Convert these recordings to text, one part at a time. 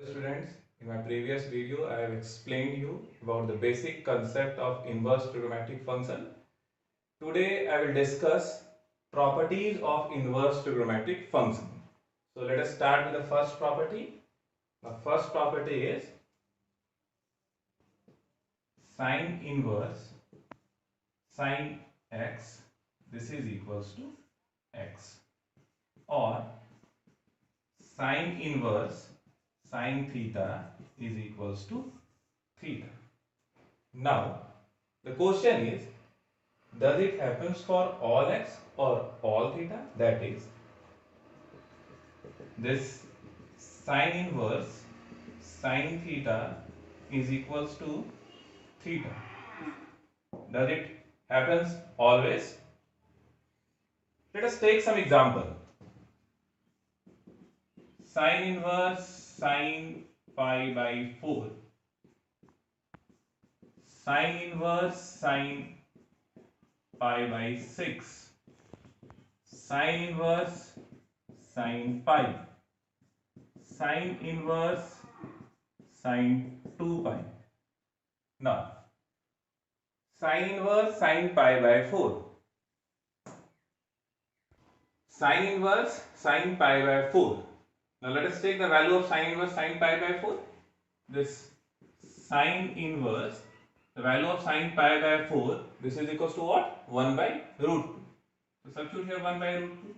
Students, in my previous video I have explained you about the basic concept of inverse trigonometric function. Today I will discuss properties of inverse trigonometric function. So let us start with the first property. The first property is sine inverse sine x, this is equals to x, or sine inverse sine theta is equals to theta. Now the question is, does it happens for all x or all theta? That is, this sine inverse sine theta is equals to theta. Does it happens always? Let us take some example. Sine inverse sine pi by 4, sine inverse sine pi by 6, sine inverse sine pi, sine inverse sine 2 pi. Now, sine inverse sine pi by 4, sine inverse sine pi by 4. Now let us take the value of sine inverse sine pi by 4. This sine inverse, the value of sine pi by 4, this is equals to what? 1 by root 2. So substitute here 1 by root 2.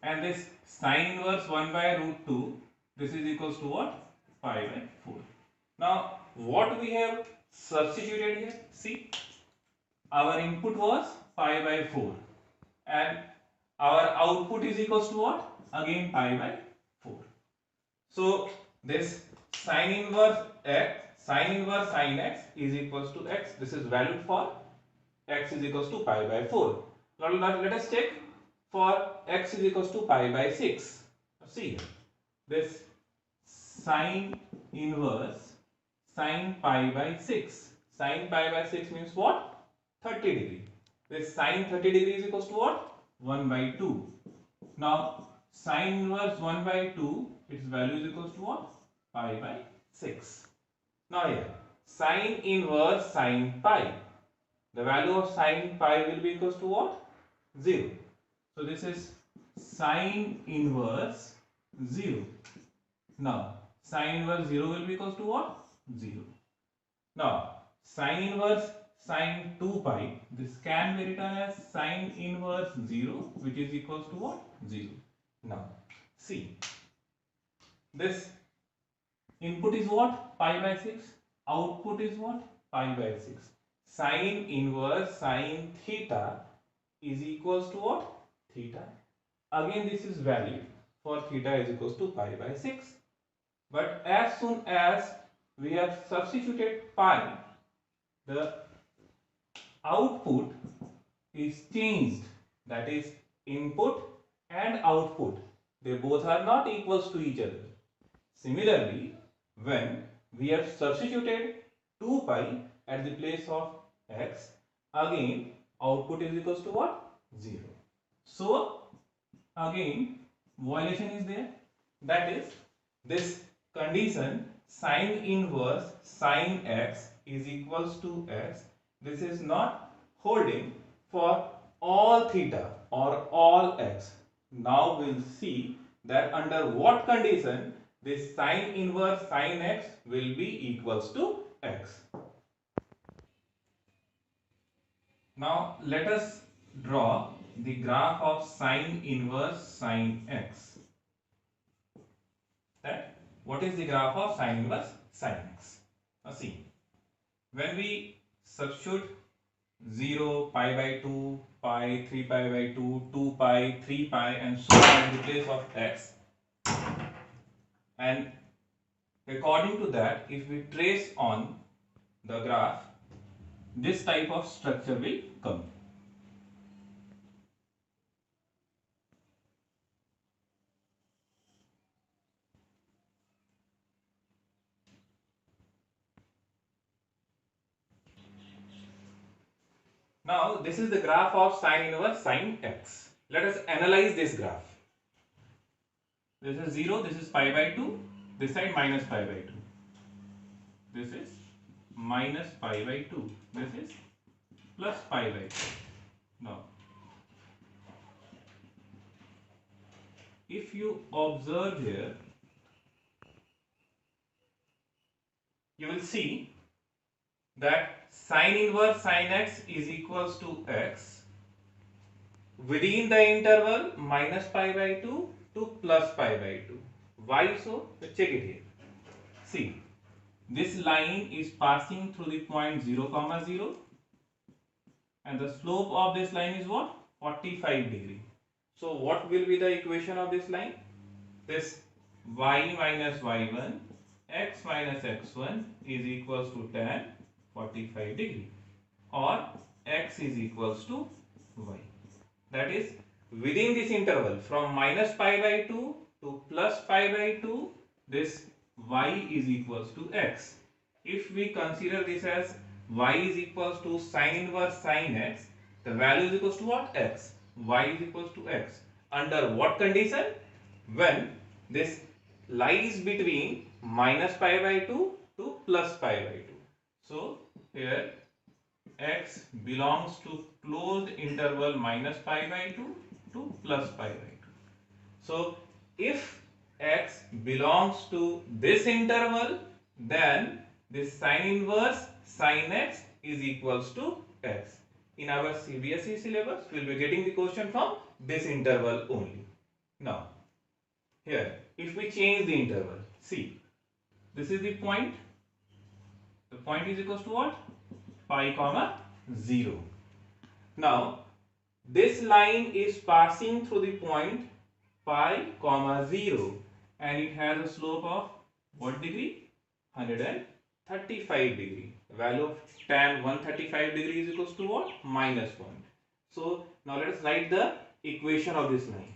And this sine inverse 1 by root 2, this is equals to what? Pi by 4. Now what we have substituted here? See, our input was pi by 4 and our output is equals to what? Again pi by 4. So this sine inverse x, sine inverse sine x is equals to x. This is valid for x is equals to pi by 4. Now let us check for x is equals to pi by 6. See, this sine inverse sine pi by 6. Sine pi by 6 means what? 30 degree. This sine 30 degree is equals to what? 1 by 2. Now sine inverse 1 by 2, its value is equals to what? Pi by 6. Now here, sine inverse sine pi. The value of sine pi will be equals to what? 0. So this is sine inverse 0. Now sine inverse 0 will be equals to what? 0. Now sine inverse sine 2 pi, this can be written as sine inverse 0, which is equals to what? 0. Now see, this input is what? Pi by 6. Output is what? Pi by 6. Sine inverse sine theta is equals to what? Theta. Again this is valid for theta is equals to pi by 6. But as soon as we have substituted pi, the output is changed. That is, input and output, they both are not equals to each other. Similarly, when we have substituted 2 pi at the place of x, again output is equals to what? 0. So again violation is there. That is, this condition sine inverse sine x is equals to x, this is not holding for all theta or all x. Now we'll see that under what condition this sine inverse sine x will be equals to x. Now let us draw the graph of sine inverse sine x. That what is the graph of sine inverse sine x? Now see, when we substitute 0, pi by 2, pi, 3 pi by 2, 2 pi, 3 pi and so on in the place of x, and according to that, if we trace on the graph, this type of structure will come. Now this is the graph of sine inverse sine x. Let us analyze this graph. This is 0, this is pi by 2, this side minus pi by 2. This is minus pi by 2. This is plus pi by 2. Now, if you observe here, you will see that sine inverse sine x is equals to x within the interval minus pi by 2 to plus pi by 2. Why so? Let's check it here. See, this line is passing through the point 0, 0, and the slope of this line is what? 45 degree. So what will be the equation of this line? This y minus y1 x minus x1 is equals to tan 45 degree, or x is equals to y. That is, within this interval from minus pi by 2 to plus pi by 2, this y is equals to x. If we consider this as y is equals to sine inverse sine x, the value is equals to what? X. Y is equals to x. Under what condition? When this lies between minus pi by 2 to plus pi by 2. So here x belongs to closed interval minus pi by 2 to plus pi by 2. So if x belongs to this interval, then this sine inverse sine x is equals to x. In our CBSE syllabus, we will be getting the question from this interval only. Now, here, if we change the interval, see, this is the point. The point is equals to what? Pi comma 0. Now, this line is passing through the point pi comma 0, and it has a slope of what degree? 135 degree. The value of tan 135 degree is equals to what? Minus 1. So now let us write the equation of this line.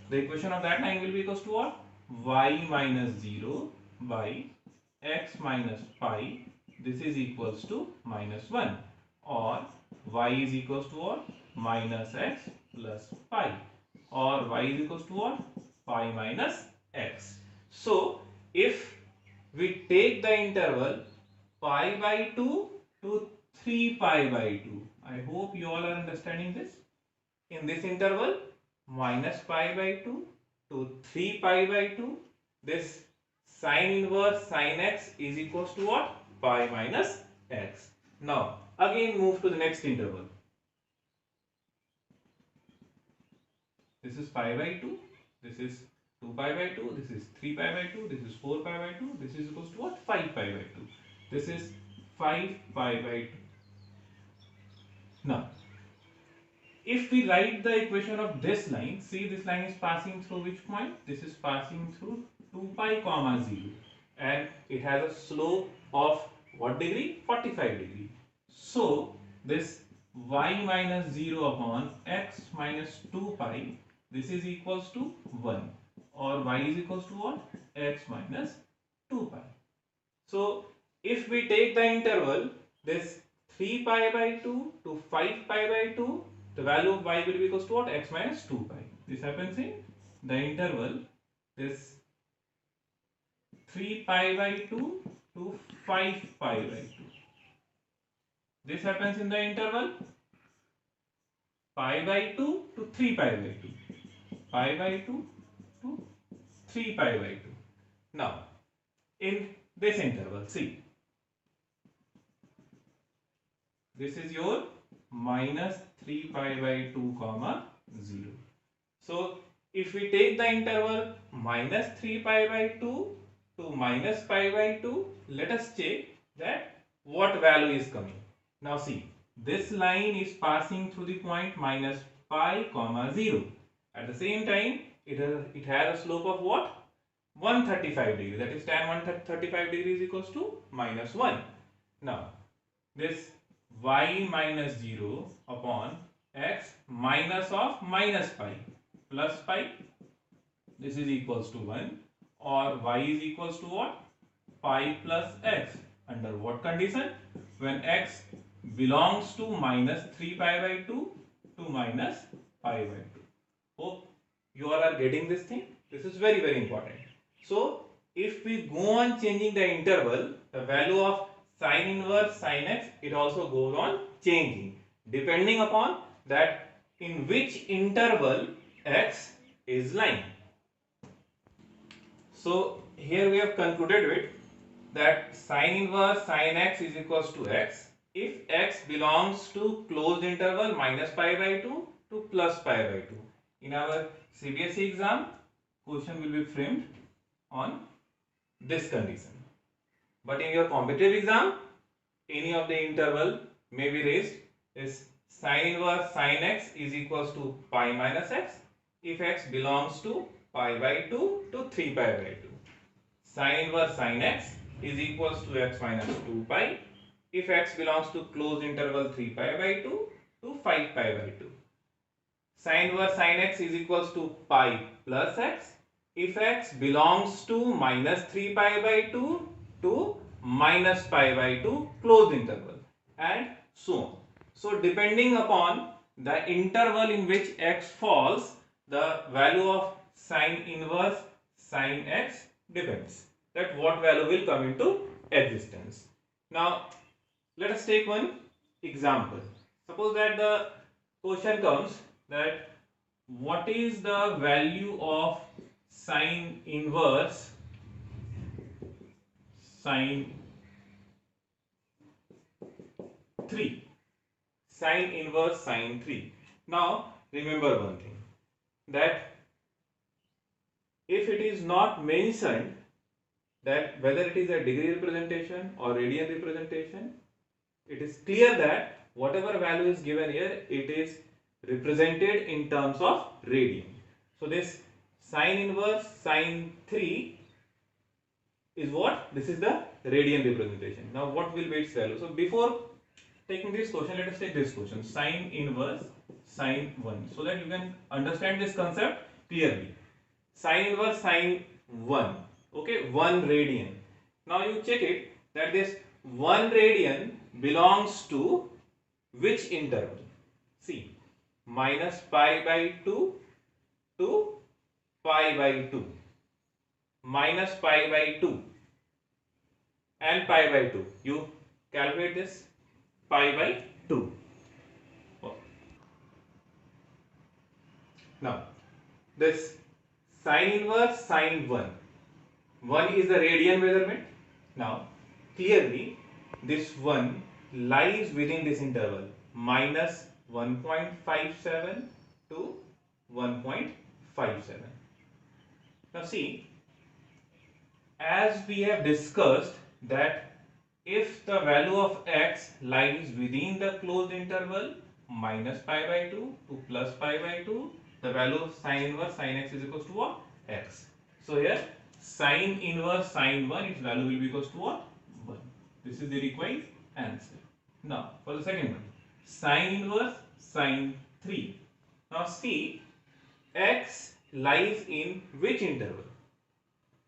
The equation of that line will be equals to what? Y minus 0 by x minus pi. This is equals to minus 1, or y is equals to what? Minus x plus pi, or y is equals to what? Pi minus x. So if we take the interval pi by 2 to 3 pi by 2, I hope you all are understanding this. In this interval minus pi by 2 to 3 pi by 2, this sine inverse sine x is equals to what? Pi minus x. Now again move to the next interval. This is pi by 2, this is 2 pi by 2, this is 3 pi by 2, this is 4 pi by 2, this is equals to what? 5 pi by 2. This is 5 pi by 2. Now, if we write the equation of this line, see, this line is passing through which point? This is passing through 2 pi comma 0, and it has a slope of what degree? 45 degree. So this y minus 0 upon x minus 2 pi, this is equals to 1, or y is equals to what? X minus 2 pi. So if we take the interval this 3 pi by 2 to 5 pi by 2, the value of y will be equals to what? X minus 2 pi. This happens in the interval this 3 pi by 2 to 5 pi by 2. This happens in the interval pi by 2 to 3 pi by 2. Pi by 2 to 3 pi by 2. Now, in this interval, see, this is your minus 3 pi by 2 comma 0. So if we take the interval minus 3 pi by 2 to minus pi by 2, let us check that what value is coming. Now see, this line is passing through the point minus pi comma 0. At the same time, it has a slope of what? 135 degree. That is tan 135 degrees equals to minus 1. Now this y minus 0 upon x minus of minus pi plus pi, this is equals to 1, or y is equals to what? Pi plus x. Under what condition? When x belongs to minus 3 pi by 2 to minus pi by 2. Hope you all are getting this thing. This is very, very important. So if we go on changing the interval, the value of sine inverse sin x, it also goes on changing depending upon that in which interval x is lying. So here we have concluded with that sine inverse sin x is equals to x if x belongs to closed interval minus pi by 2 to plus pi by 2. In our CBSE exam, question will be framed on this condition. But in your competitive exam, any of the interval may be raised is sine inverse sin x is equals to pi minus x if x belongs to pi by 2 to 3 pi by 2. Sine inverse sin x is equals to x minus 2 pi if x belongs to closed interval 3 pi by 2 to 5 pi by 2. Sine inverse sin x is equals to pi plus x if x belongs to minus 3 pi by 2 to minus pi by 2 closed interval, and so on. So depending upon the interval in which x falls, the value of sine inverse sin x depends that what value will come into existence. Now let us take one example. Suppose that the question comes that what is the value of sine inverse sine 3, sine inverse sine 3. Now remember one thing, that if it is not mentioned that whether it is a degree representation or radian representation, it is clear that whatever value is given here, it is represented in terms of radian. So this sine inverse sine 3 is what? This is the radian representation. Now what will be its value? So before taking this question, let us take this question, sine inverse sine 1, so that you can understand this concept clearly. Sine inverse sine 1, okay, 1 radian. Now you check it that this 1 radian belongs to which interval? See, minus pi by 2 to pi by 2, minus pi by 2 and pi by 2. You calculate this, pi by 2. Now this sine inverse sine 1 is the radian measurement. Now clearly this 1 lies within this interval minus 1.57 to 1.57. Now see, as we have discussed that if the value of x lies within the closed interval minus pi by 2 to plus pi by 2, the value of sine inverse sine x is equals to what? X. So here sine inverse sine 1, its value will be equals to what? 1. This is the required answer. Now for the second one, sine inverse sine 3. Now see, x lies in which interval?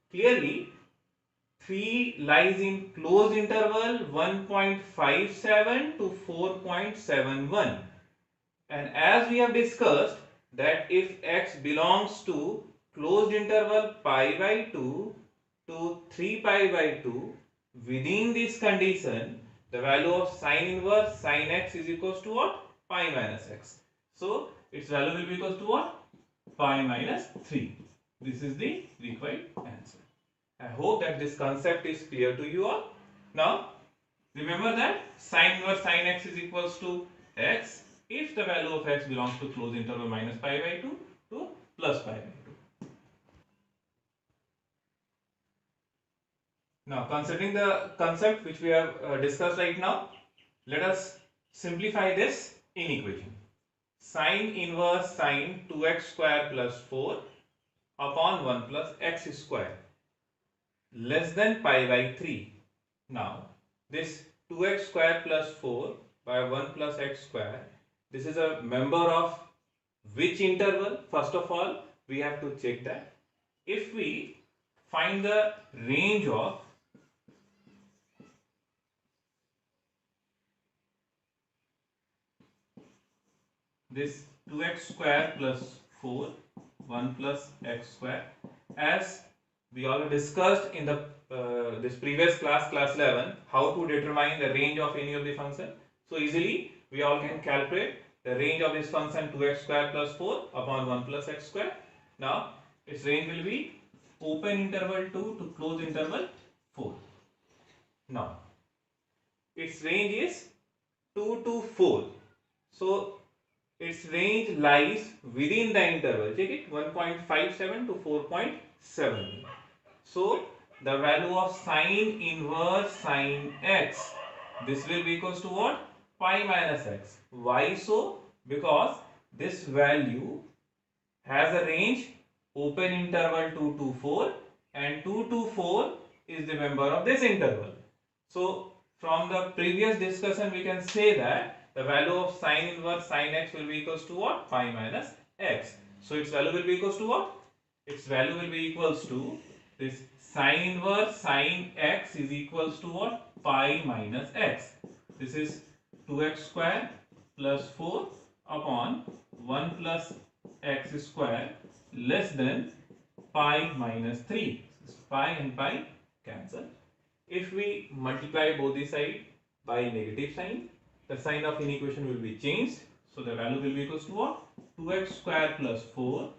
Clearly 3 lies in closed interval 1.57 to 4.71, and as we have discussed that if x belongs to closed interval pi by 2 to 3 pi by 2, within this condition the value of sine inverse sine x is equals to what? Pi minus x. So its value will be equals to what? Pi minus 3. This is the required answer. I hope that this concept is clear to you all. Now remember that sine inverse sine x is equals to x if the value of x belongs to closed interval minus pi by 2 to plus pi by 2. Now considering the concept which we have discussed right now, let us simplify this in equation. Sine inverse sine 2x square plus 4 upon 1 plus x square less than pi by 3. Now this 2x square plus 4 by 1 plus x square, this is a member of which interval? First of all we have to check that. If we find the range of this 2x square plus 4 1 plus x square as we already discussed in the this previous class 11, how to determine the range of any of the function. So easily we all can calculate the range of this function 2x square plus 4 upon 1 plus x square. Now its range will be open interval 2 to close interval 4. Now its range is 2 to 4. So its range lies within the interval. Check it, 1.57 to 4.7. So the value of sine inverse sine x, this will be equals to what? Pi minus x. Why so? Because this value has a range open interval 2 to 4 and 2 to 4 is the member of this interval. So from the previous discussion we can say that the value of sine inverse sine x will be equals to what? Pi minus x. So its value will be equals to what? Its value will be equals to this sine inverse sine x is equals to what? Pi minus x. This is 2x square plus 4 upon 1 plus x square less than pi minus 3. Pi and pi cancel. If we multiply both the sides by negative sign, the sign of inequation will be changed. So the value will be equals to what? 2x square plus 4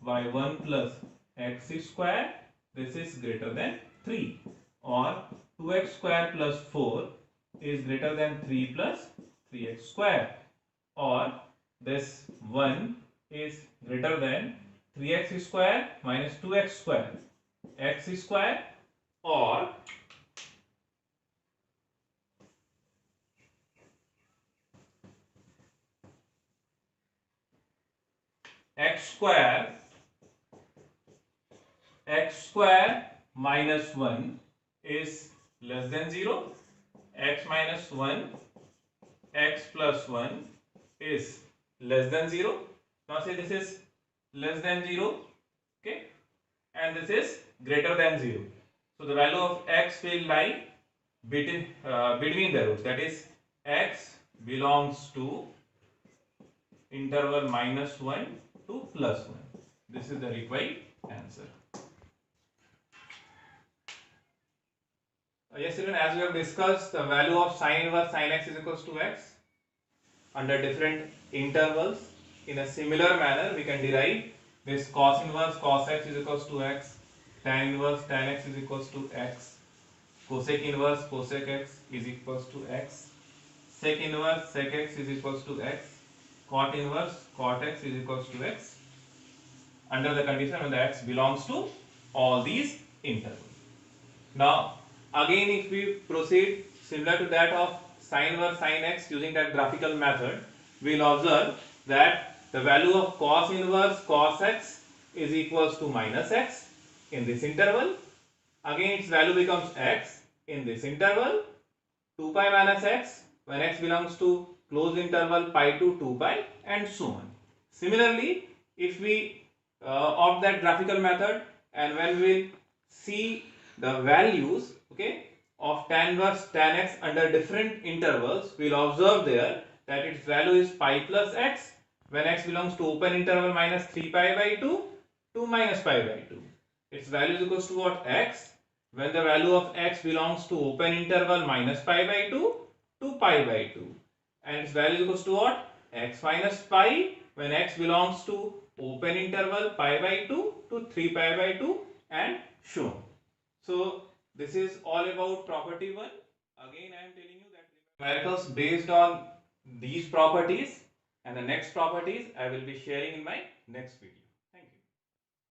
by 1 plus x square. This is greater than 3, or 2x square plus 4 is greater than 3 plus 3x square, or this 1 is greater than 3x square minus 2x square, x square, or x square minus 1 is less than 0, x minus 1, x plus 1 is less than 0. Now say this is less than 0, okay, and this is greater than 0. So the value of x will lie between the roots, that is x belongs to interval minus 1 to plus 1. This is the required answer. Yes, children, as we have discussed, the value of sine inverse sine x is equals to x under different intervals. In a similar manner, we can derive this cos inverse cos x is equals to x, tan inverse tan x is equals to x, cosec inverse cosec x is equals to x, sec inverse sec x is equals to x, cot inverse cot x is equals to x, under the condition when the x belongs to all these intervals. Now again, if we proceed similar to that of sine inverse sine x using that graphical method, we will observe that the value of cos inverse cos x is equals to minus x in this interval. Again its value becomes x in this interval, 2 pi minus x when x belongs to closed interval pi to 2 pi, and so on. Similarly, if we opt that graphical method, and when we will see the values, okay, of tan inverse tan x under different intervals, we will observe there that its value is pi plus x when x belongs to open interval minus 3 pi by 2 to minus pi by 2. Its value is equals to what? X when the value of x belongs to open interval minus pi by 2 to pi by 2, and its value is equals to what? X minus pi when x belongs to open interval pi by 2 to 3 pi by 2, and so on. So this is all about property 1. Again I am telling you that numericals based on these properties, and the next properties I will be sharing in my next video.